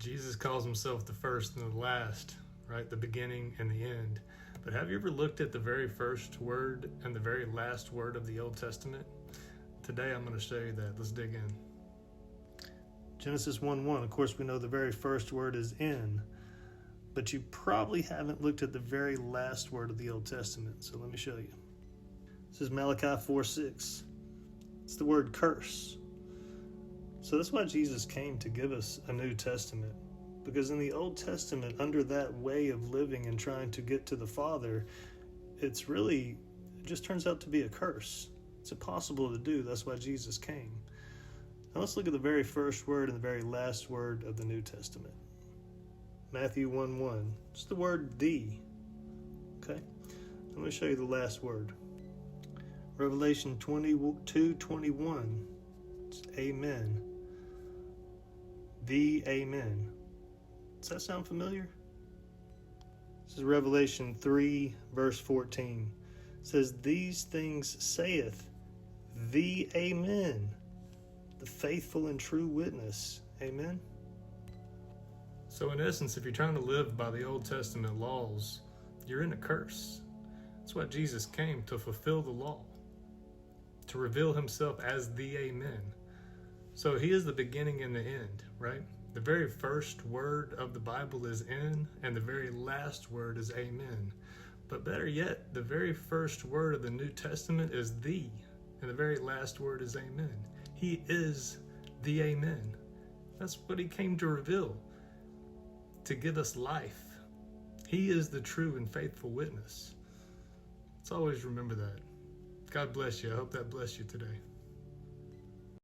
Jesus calls himself the first and the last, right? The beginning and the end. But have you ever looked at the very first word and the very last word of the Old Testament? Today I'm going to show you that. Let's dig in. Genesis 1:1, of course, we know the very first word is in, but you probably haven't looked at the very last word of the Old Testament. So let me show you. This is Malachi 4:6. It's the word curse. So that's why Jesus came, to give us a New Testament. Because in the Old Testament, under that way of living and trying to get to the Father, it just turns out to be a curse. It's impossible to do. That's why Jesus came. Now let's look at the very first word and the very last word of the New Testament. Matthew 1:1. It's the word "the." Okay? I'm going to show you the last word. Revelation 22:21. It's amen. The amen. Does that sound familiar? This is Revelation 3, verse 14. It says, "These things saith the Amen, the faithful and true witness." Amen. So in essence, if you're trying to live by the Old Testament laws, you're in a curse. That's why Jesus came, to fulfill the law, to reveal himself as the Amen. So he is the beginning and the end, right? The very first word of the Bible is in, and the very last word is amen. But better yet, the very first word of the New Testament is the, and the very last word is amen. He is the amen. That's what he came to reveal, to give us life. He is the true and faithful witness. Let's always remember that. God bless you. I hope that blessed you today.